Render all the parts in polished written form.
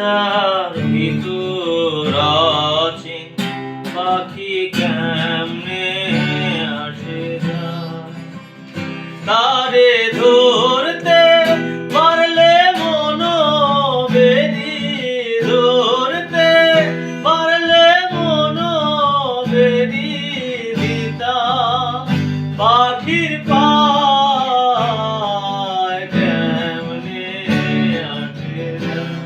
খাঁচার ভিতর অচিন পাখি কেমনে আসে যায়, তারে ধরতে পারলে মনো বেদি, ধরতে পারলে মনো বেদি দিতা পাখির পায় কেমনে আসে যায়।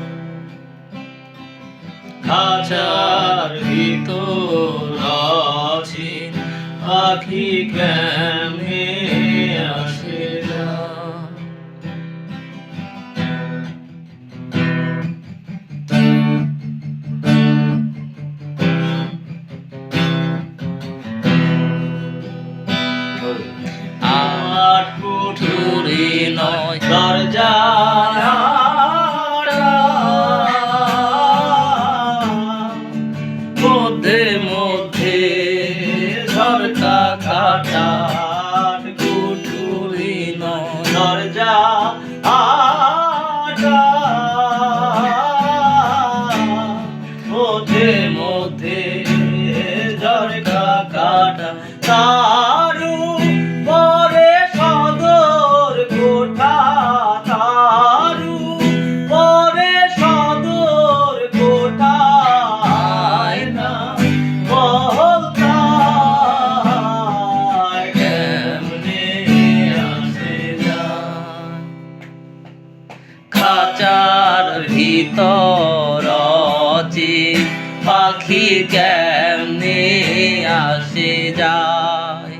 খাঁচার ভিতর অচিন পাখি কেমনে আসে যায়। আট কুঠুরি নয় দরজা মধ্যে মধ্যে ঝরকা কাটা, আট কুঠুরি নয় দরজা মধ্যে মধ্যে ঝরকা কাটা, তারু পরে সদর কোঠা, তারু পরে সদর কোঠা, আয়না মহল্লায় কেমনে আসে যায়। খাঁচার ভিতর অচিন পাখি কেমনে আসে যায়।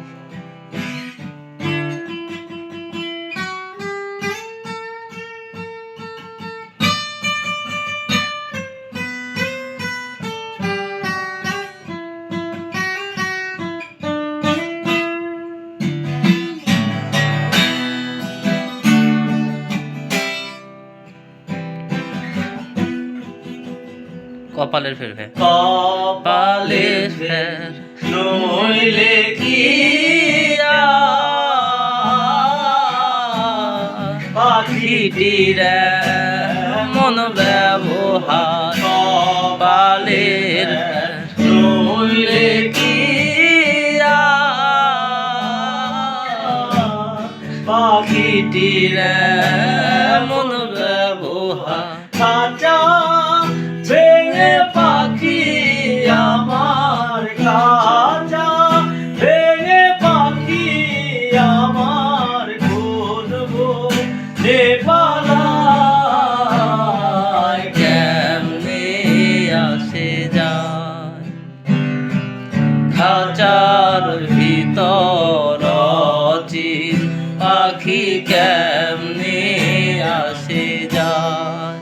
কপালের ফের ফের কপালের ফের নইলে কি পাখিটির মন ব্যবহার, কপালের নইলে কি পাখিটির মন ব্যবহার। খাঁচা ভেঙে পাখি আমার, খাঁচা ভেঙে পাখি আমার, খুঁজবো নেপালায় কেমনে আসে যায়। খাঁচার ভিতর অচিন পাখি কেমনে আসে যায়।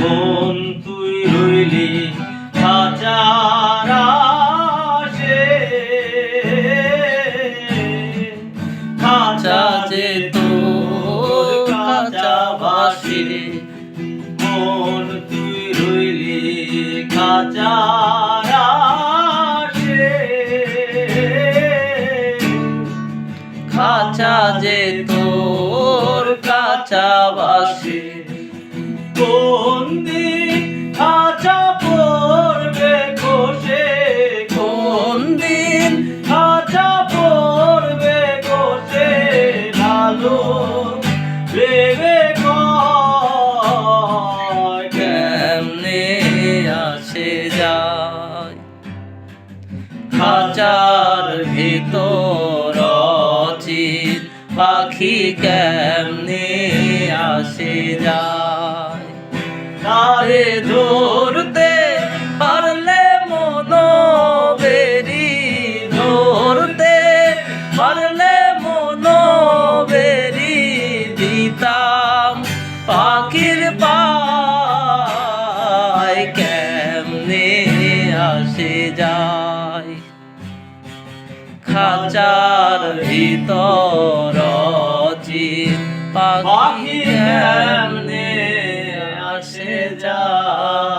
মন তুই রইলি খাঁচার আশে, খাঁচা যে তোর কাছাবাসী, মন তুই রইলি খাঁচার আশে, খাঁচা যে তোর কাছাবাসী। কোন দিন খাঁচা পড়বে কোষে, কোন দিন খাঁচা পড়বে কোষে, লালো ভেবে কয় কেমনে আসে যায়। খাঁচার ভিতর অচিন পাখি কেমনে আসে যায়। তারে ধরতে পারলে মনো বেরি, ধরতে পারলে মনো বেরি দিতাম পাখির পায় কেমনে আসে যায়। খাঁচার ভিতর অচিন পাখি কেমনে যায়